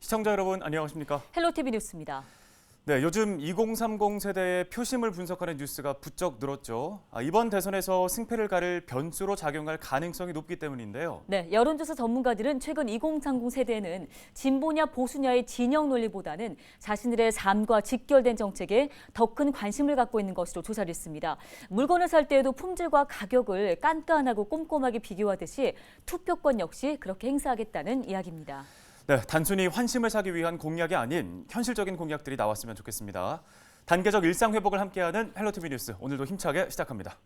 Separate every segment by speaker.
Speaker 1: 시청자 여러분 안녕하십니까?
Speaker 2: 헬로티비 뉴스입니다.
Speaker 1: 네, 요즘 2030 세대의 표심을 분석하는 뉴스가 부쩍 늘었죠. 이번 대선에서 승패를 가릴 변수로 작용할 가능성이 높기 때문인데요.
Speaker 2: 네, 여론조사 전문가들은 최근 2030 세대는 진보냐 보수냐의 진영 논리보다는 자신들의 삶과 직결된 정책에 더 큰 관심을 갖고 있는 것으로 조사를 했습니다. 물건을 살 때에도 품질과 가격을 깐깐하고 꼼꼼하게 비교하듯이 투표권 역시 그렇게 행사하겠다는 이야기입니다.
Speaker 1: 네, 단순히 환심을 사기 위한 공약이 아닌 현실적인 공약들이 나왔으면 좋겠습니다. 단계적 일상 회복을 함께하는 헬로티비 뉴스, 오늘도 힘차게 시작합니다.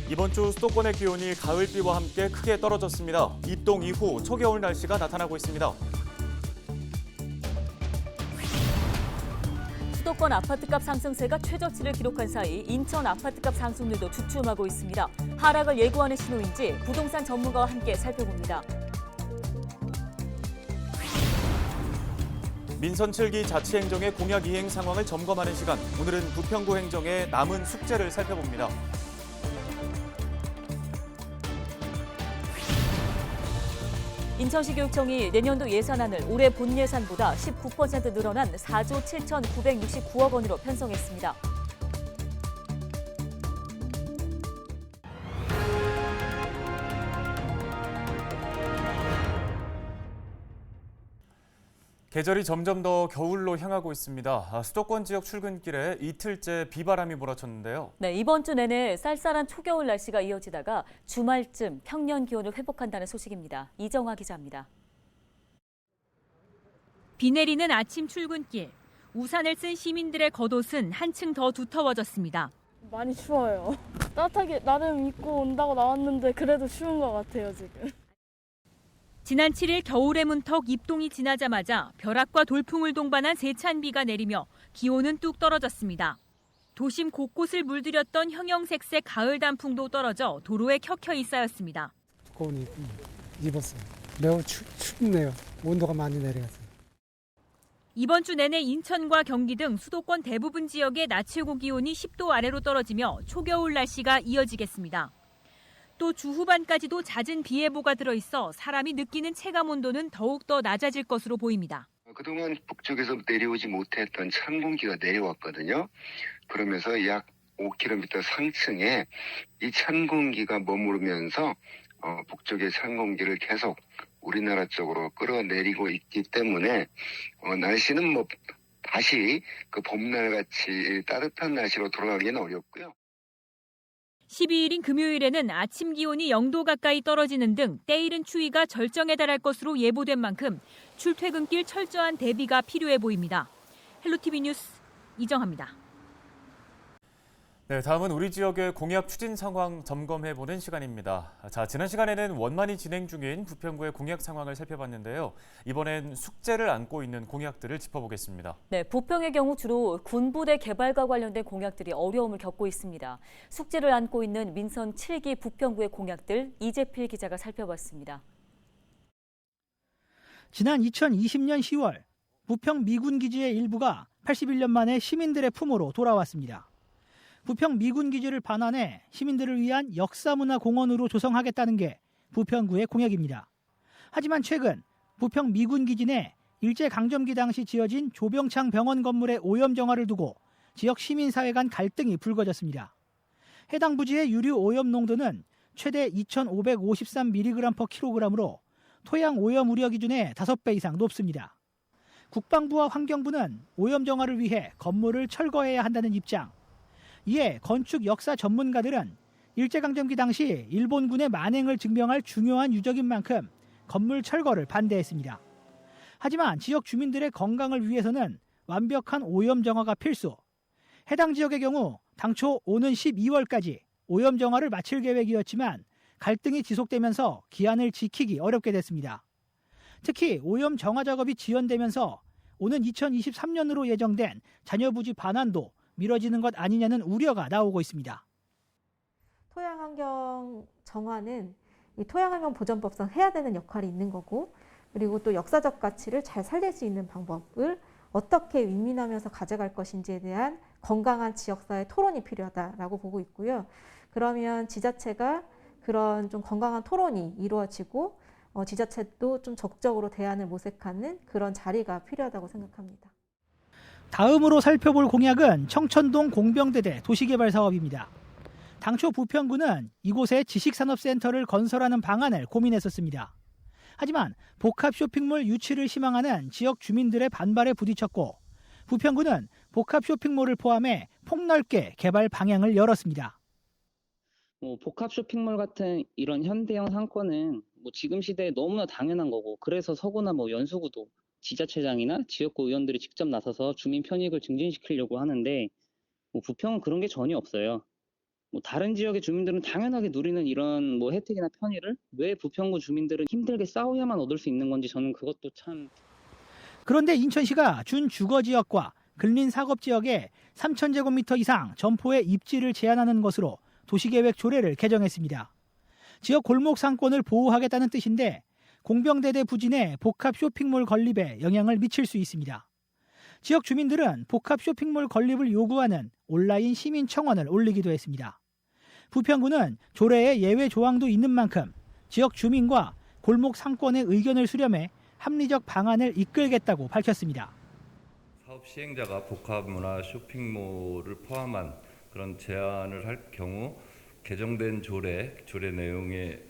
Speaker 1: 이번 주 수도권의 기온이 가을비와 함께 크게 떨어졌습니다. 입동 이후 초겨울 날씨가 나타나고 있습니다.
Speaker 2: 수도권 아파트값 상승세가 최저치를 기록한 사이 인천 아파트값 상승률도 주춤하고 있습니다. 하락을 예고하는 신호인지 부동산 전문가와 함께 살펴봅니다.
Speaker 1: 민선 7기 자치행정의 공약 이행 상황을 점검하는 시간. 오늘은 부평구 행정의 남은 숙제를 살펴봅니다.
Speaker 2: 인천시 교육청이 내년도 예산안을 올해 본 예산보다 19% 늘어난 4조 7,969억 원으로 편성했습니다.
Speaker 1: 계절이 점점 더 겨울로 향하고 있습니다. 수도권 지역 출근길에 이틀째 비바람이 몰아쳤는데요.
Speaker 2: 네, 이번 주 내내 쌀쌀한 초겨울 날씨가 이어지다가 주말쯤 평년 기온을 회복한다는 소식입니다. 이정화 기자입니다.
Speaker 3: 비 내리는 아침 출근길. 우산을 쓴 시민들의 겉옷은 한층 더 두터워졌습니다.
Speaker 4: 많이 추워요. 따뜻하게 나름 입고 온다고 나왔는데 그래도 추운 것 같아요, 지금.
Speaker 3: 지난 7일 겨울의 문턱 입동이 지나자마자 벼락과 돌풍을 동반한 세찬 비가 내리며 기온은 뚝 떨어졌습니다. 도심 곳곳을 물들였던 형형색색 가을 단풍도 떨어져 도로에 켜켜이 쌓였습니다.
Speaker 5: 두꺼운 입었어요. 매우 춥네요. 온도가 많이 내려갔어요.
Speaker 3: 이번 주 내내 인천과 경기 등 수도권 대부분 지역의 낮 최고 기온이 10도 아래로 떨어지며 초겨울 날씨가 이어지겠습니다. 또 주 후반까지도 잦은 비 예보가 들어있어 사람이 느끼는 체감 온도는 더욱더 낮아질 것으로 보입니다.
Speaker 6: 그동안 북쪽에서 내려오지 못했던 찬 공기가 내려왔거든요. 그러면서 약 5km 상층에 이 찬 공기가 머무르면서 북쪽의 찬 공기를 계속 우리나라 쪽으로 끌어내리고 있기 때문에 날씨는 다시 그 봄날같이 따뜻한 날씨로 돌아가기는 어렵고요.
Speaker 3: 12일인 금요일에는 아침 기온이 0도 가까이 떨어지는 등 때이른 추위가 절정에 달할 것으로 예보된 만큼 출퇴근길 철저한 대비가 필요해 보입니다. 헬로티비 뉴스 이정합니다.
Speaker 1: 네, 다음은 우리 지역의 공약 추진 상황 점검해보는 시간입니다. 자, 지난 시간에는 원만히 진행 중인 부평구의 공약 상황을 살펴봤는데요. 이번엔 숙제를 안고 있는 공약들을 짚어보겠습니다.
Speaker 2: 네, 부평의 경우 주로 군부대 개발과 관련된 공약들이 어려움을 겪고 있습니다. 숙제를 안고 있는 민선 7기 부평구의 공약들 이재필 기자가 살펴봤습니다.
Speaker 7: 지난 2020년 10월 부평 미군기지의 일부가 81년 만에 시민들의 품으로 돌아왔습니다. 부평 미군기지를 반환해 시민들을 위한 역사문화공원으로 조성하겠다는 게 부평구의 공약입니다. 하지만 최근 부평 미군기지 내 일제강점기 당시 지어진 조병창 병원 건물의 오염 정화를 두고 지역 시민사회 간 갈등이 불거졌습니다. 해당 부지의 유류 오염 농도는 최대 2,553mg/kg으로 토양 오염 우려 기준의 5배 이상 높습니다. 국방부와 환경부는 오염 정화를 위해 건물을 철거해야 한다는 입장. 이에 건축 역사 전문가들은 일제강점기 당시 일본군의 만행을 증명할 중요한 유적인 만큼 건물 철거를 반대했습니다. 하지만 지역 주민들의 건강을 위해서는 완벽한 오염 정화가 필수. 해당 지역의 경우 당초 오는 12월까지 오염 정화를 마칠 계획이었지만 갈등이 지속되면서 기한을 지키기 어렵게 됐습니다. 특히 오염 정화 작업이 지연되면서 오는 2023년으로 예정된 잔여부지 반환도 미뤄지는 것 아니냐는 우려가 나오고 있습니다.
Speaker 8: 토양환경 정화는 이 토양환경 보전법상 해야 되는 역할이 있는 거고, 그리고 또 역사적 가치를 잘 살릴 수 있는 방법을 어떻게 윈윈하면서 가져갈 것인지에 대한 건강한 지역사회 토론이 필요하다라고 보고 있고요. 그러면 지자체가 그런 좀 건강한 토론이 이루어지고 지자체도 좀 적극적으로 대안을 모색하는 그런 자리가 필요하다고 생각합니다.
Speaker 7: 다음으로 살펴볼 공약은 청천동 공병대대 도시개발 사업입니다. 당초 부평구는 이곳에 지식산업센터를 건설하는 방안을 고민했었습니다. 하지만 복합 쇼핑몰 유치를 희망하는 지역 주민들의 반발에 부딪혔고 부평구는 복합 쇼핑몰을 포함해 폭넓게 개발 방향을 열었습니다.
Speaker 9: 복합 쇼핑몰 같은 이런 현대형 상권은 지금 시대에 너무나 당연한 거고, 그래서 서구나 연수구도 지자체장이나 지역구 의원들이 직접 나서서 주민 편익을 증진시키려고 하는데 부평은 그런 게 전혀 없어요. 다른 지역의 주민들은 당연하게 누리는 이런 혜택이나 편의를 왜 부평구 주민들은 힘들게 싸워야만 얻을 수 있는 건지, 저는 그것도 참.
Speaker 7: 그런데 인천시가 준주거지역과 근린사업지역에 3,000제곱미터 이상 점포의 입지를 제한하는 것으로 도시계획 조례를 개정했습니다. 지역 골목 상권을 보호하겠다는 뜻인데 공병대대 부진에 복합 쇼핑몰 건립에 영향을 미칠 수 있습니다. 지역 주민들은 복합 쇼핑몰 건립을 요구하는 온라인 시민 청원을 올리기도 했습니다. 부평구는 조례에 예외 조항도 있는 만큼 지역 주민과 골목 상권의 의견을 수렴해 합리적 방안을 이끌겠다고 밝혔습니다.
Speaker 10: 사업 시행자가 복합 문화 쇼핑몰을 포함한 그런 제안을 할 경우 개정된 조례 내용의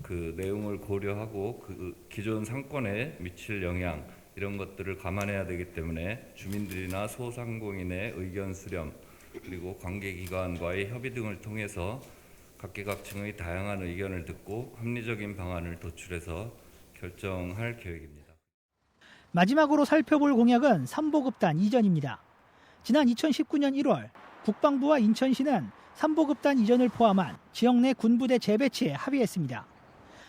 Speaker 10: 그 내용을 고려하고 그 기존 상권에 미칠 영향 이런 것들을 감안해야 되기 때문에 주민들이나 소상공인의 의견 수렴 그리고 관계기관과의 협의 등을 통해서 각계각층의 다양한 의견을 듣고 합리적인 방안을 도출해서 결정할 계획입니다.
Speaker 7: 마지막으로 살펴볼 공약은 삼보급단 이전입니다. 지난 2019년 1월 국방부와 인천시는 삼보급단 이전을 포함한 지역 내 군부대 재배치에 합의했습니다.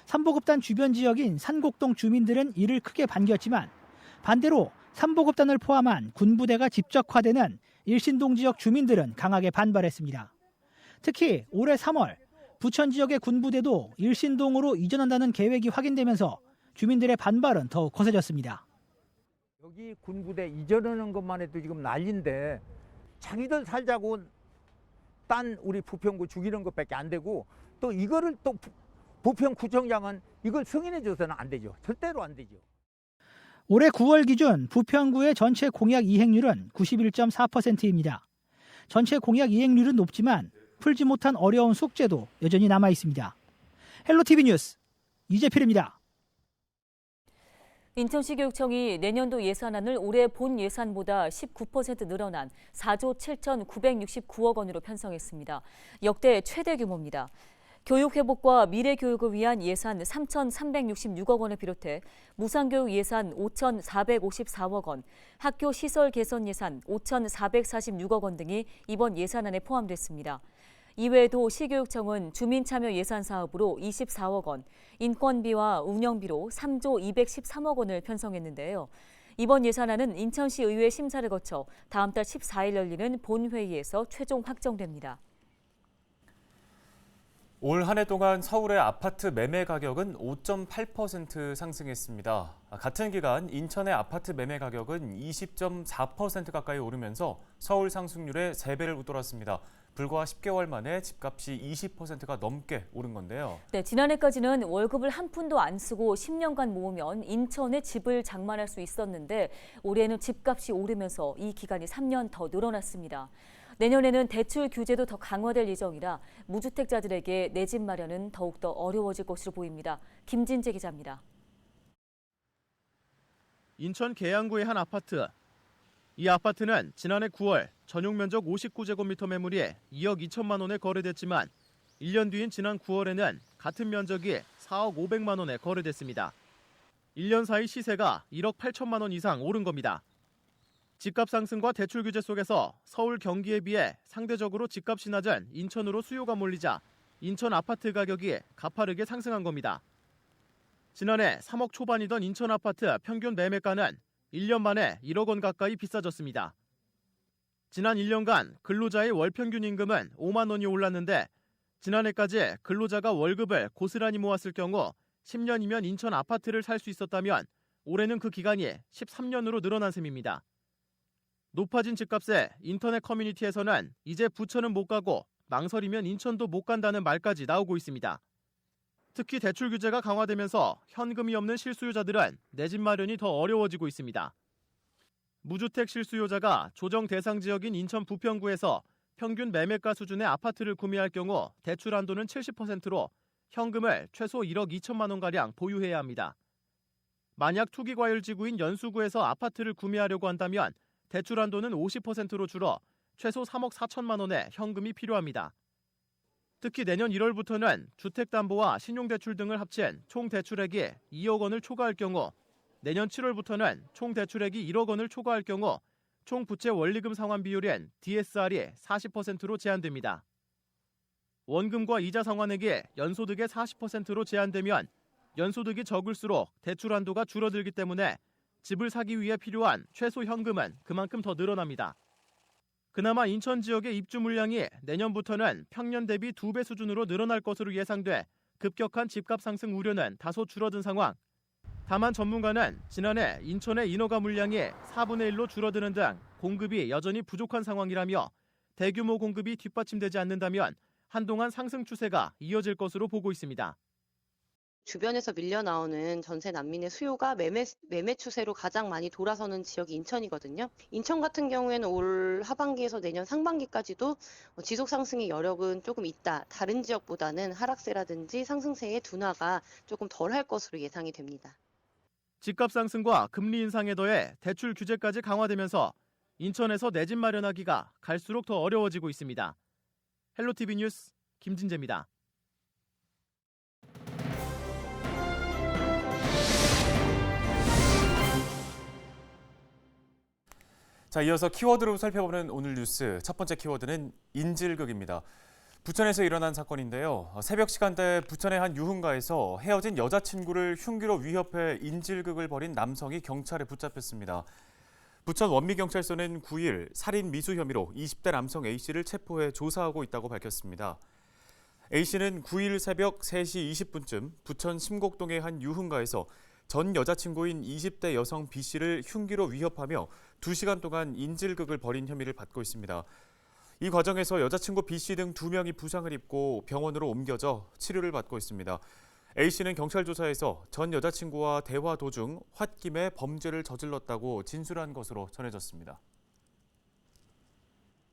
Speaker 7: 삼보급단 주변 지역인 산곡동 주민들은 이를 크게 반겼지만 반대로 삼보급단을 포함한 군부대가 집적화되는 일신동 지역 주민들은 강하게 반발했습니다. 특히 올해 3월 부천 지역의 군부대도 일신동으로 이전한다는 계획이 확인되면서 주민들의 반발은 더욱 거세졌습니다.
Speaker 11: 여기 군부대 이전하는 것만 해도 지금 난리인데 자기들 살자고 딴 우리 부평구 죽이는 것밖에 안 되고 또 이거를 또 부평구청장은 이걸 승인해 줘서는 안 되죠. 절대로 안 되죠.
Speaker 7: 올해 9월 기준 부평구의 전체 공약 이행률은 91.4%입니다. 전체 공약 이행률은 높지만 풀지 못한 어려운 숙제도 여전히 남아 있습니다. 헬로티비 뉴스 이재필입니다.
Speaker 2: 인천시 교육청이 내년도 예산안을 올해 본 예산보다 19% 늘어난 4조 7,969억 원으로 편성했습니다. 역대 최대 규모입니다. 교육 회복과 미래 교육을 위한 예산 3,366억 원을 비롯해 무상교육 예산 5,454억 원, 학교 시설 개선 예산 5,446억 원 등이 이번 예산안에 포함됐습니다. 이외에도 시교육청은 주민참여 예산 사업으로 24억 원, 인건비와 운영비로 3조 213억 원을 편성했는데요. 이번 예산안은 인천시 의회 심사를 거쳐 다음 달 14일 열리는 본회의에서 최종 확정됩니다.
Speaker 1: 올 한 해 동안 서울의 아파트 매매 가격은 5.8% 상승했습니다. 같은 기간 인천의 아파트 매매 가격은 20.4% 가까이 오르면서 서울 상승률의 3배를 웃돌았습니다. 불과 10개월 만에 집값이 20%가 넘게 오른 건데요.
Speaker 2: 네, 지난해까지는 월급을 한 푼도 안 쓰고 10년간 모으면 인천에 집을 장만할 수 있었는데 올해는 집값이 오르면서 이 기간이 3년 더 늘어났습니다. 내년에는 대출 규제도 더 강화될 예정이라 무주택자들에게 내 집 마련은 더욱더 어려워질 것으로 보입니다. 김진재 기자입니다.
Speaker 12: 인천 계양구의 한 아파트. 이 아파트는 지난해 9월 전용 면적 59제곱미터 매물이 2억 2천만 원에 거래됐지만 1년 뒤인 지난 9월에는 같은 면적이 4억 500만 원에 거래됐습니다. 1년 사이 시세가 1억 8천만 원 이상 오른 겁니다. 집값 상승과 대출 규제 속에서 서울 경기에 비해 상대적으로 집값이 낮은 인천으로 수요가 몰리자 인천 아파트 가격이 가파르게 상승한 겁니다. 지난해 3억 초반이던 인천 아파트 평균 매매가는 1년 만에 1억 원 가까이 비싸졌습니다. 지난 1년간 근로자의 월 평균 임금은 5만 원이 올랐는데 지난해까지 근로자가 월급을 고스란히 모았을 경우 10년이면 인천 아파트를 살 수 있었다면 올해는 그 기간이 13년으로 늘어난 셈입니다. 높아진 집값에 인터넷 커뮤니티에서는 이제 부천은 못 가고 망설이면 인천도 못 간다는 말까지 나오고 있습니다. 특히 대출 규제가 강화되면서 현금이 없는 실수요자들은 내 집 마련이 더 어려워지고 있습니다. 무주택 실수요자가 조정 대상 지역인 인천 부평구에서 평균 매매가 수준의 아파트를 구매할 경우 대출 한도는 70%로 현금을 최소 1억 2천만 원가량 보유해야 합니다. 만약 투기과열지구인 연수구에서 아파트를 구매하려고 한다면 대출 한도는 50%로 줄어 최소 3억 4천만 원의 현금이 필요합니다. 특히 내년 1월부터는 주택담보와 신용대출 등을 합친 총 대출액이 2억 원을 초과할 경우, 내년 7월부터는 총 대출액이 1억 원을 초과할 경우 총 부채 원리금 상환 비율인 DSR이 40%로 제한됩니다. 원금과 이자 상환액이 연소득의 40%로 제한되면 연소득이 적을수록 대출 한도가 줄어들기 때문에 집을 사기 위해 필요한 최소 현금은 그만큼 더 늘어납니다. 그나마 인천 지역의 입주 물량이 내년부터는 평년 대비 2배 수준으로 늘어날 것으로 예상돼 급격한 집값 상승 우려는 다소 줄어든 상황. 다만 전문가는 지난해 인천의 인허가 물량이 4분의 1로 줄어드는 등 공급이 여전히 부족한 상황이라며 대규모 공급이 뒷받침되지 않는다면 한동안 상승 추세가 이어질 것으로 보고 있습니다.
Speaker 13: 주변에서 밀려 나오는 전세 난민의 수요가 매매 추세로 가장 많이 돌아서는 지역이 인천이거든요. 인천 같은 경우에는 올 하반기에서 내년 상반기까지도 지속 상승의 여력은 조금 있다. 다른 지역보다는 하락세라든지 상승세의 둔화가 조금 덜할 것으로 예상이 됩니다.
Speaker 12: 집값 상승과 금리 인상에 더해 대출 규제까지 강화되면서 인천에서 내 집 마련하기가 갈수록 더 어려워지고 있습니다. 헬로티비 뉴스 김진재입니다.
Speaker 1: 자, 이어서 키워드로 살펴보는 오늘 뉴스. 첫 번째 키워드는 인질극입니다. 부천에서 일어난 사건인데요. 새벽 시간대 부천의 한 유흥가에서 헤어진 여자친구를 흉기로 위협해 인질극을 벌인 남성이 경찰에 붙잡혔습니다. 부천 원미경찰서는 9일 살인 미수 혐의로 20대 남성 A씨를 체포해 조사하고 있다고 밝혔습니다. A씨는 9일 새벽 3시 20분쯤 부천 심곡동의 한 유흥가에서 전 여자친구인 20대 여성 B씨를 흉기로 위협하며 2시간 동안 인질극을 벌인 혐의를 받고 있습니다. 이 과정에서 여자친구 B씨 등 2명이 부상을 입고 병원으로 옮겨져 치료를 받고 있습니다. A씨는 경찰 조사에서 전 여자친구와 대화 도중 홧김에 범죄를 저질렀다고 진술한 것으로 전해졌습니다.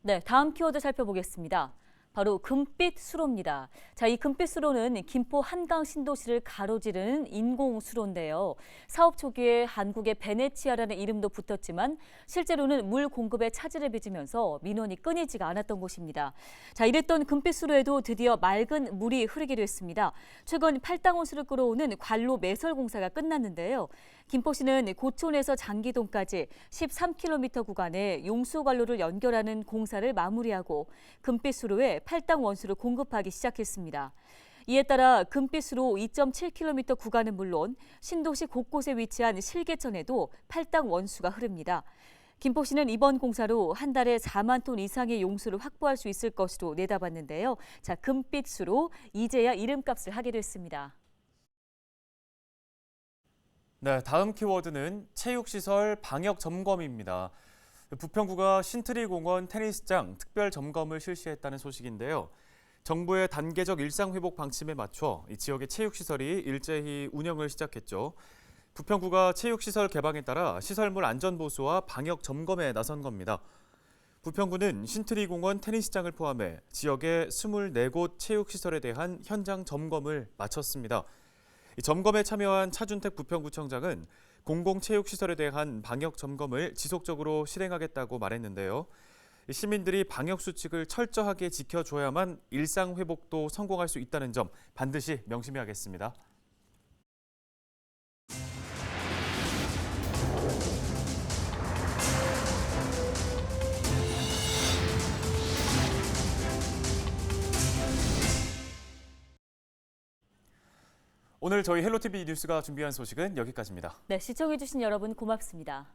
Speaker 2: 네, 다음 키워드 살펴보겠습니다. 바로 금빛 수로입니다. 자, 이 금빛 수로는 김포 한강 신도시를 가로지르는 인공 수로인데요. 사업 초기에 한국의 베네치아라는 이름도 붙었지만 실제로는 물 공급에 차질을 빚으면서 민원이 끊이지가 않았던 곳입니다. 자, 이랬던 금빛 수로에도 드디어 맑은 물이 흐르기로 했습니다. 최근 팔당호수를 끌어오는 관로 매설 공사가 끝났는데요. 김포시는 고촌에서 장기동까지 13km 구간에 용수관로를 연결하는 공사를 마무리하고 금빛수로에 팔당 원수를 공급하기 시작했습니다. 이에 따라 금빛수로 2.7km 구간은 물론 신도시 곳곳에 위치한 실개천에도 팔당 원수가 흐릅니다. 김포시는 이번 공사로 한 달에 4만 톤 이상의 용수를 확보할 수 있을 것으로 내다봤는데요. 자, 금빛수로 이제야 이름값을 하게 됐습니다.
Speaker 1: 네, 다음 키워드는 체육시설 방역 점검입니다. 부평구가 신트리공원 테니스장 특별 점검을 실시했다는 소식인데요. 정부의 단계적 일상회복 방침에 맞춰 이 지역의 체육시설이 일제히 운영을 시작했죠. 부평구가 체육시설 개방에 따라 시설물 안전보수와 방역 점검에 나선 겁니다. 부평구는 신트리공원 테니스장을 포함해 지역의 24곳 체육시설에 대한 현장 점검을 마쳤습니다. 이 점검에 참여한 차준택 부평구청장은 공공체육시설에 대한 방역 점검을 지속적으로 실행하겠다고 말했는데요. 시민들이 방역 수칙을 철저하게 지켜줘야만 일상 회복도 성공할 수 있다는 점 반드시 명심해야겠습니다. 오늘 저희 헬로티비 뉴스가 준비한 소식은 여기까지입니다.
Speaker 2: 네, 시청해주신 여러분 고맙습니다.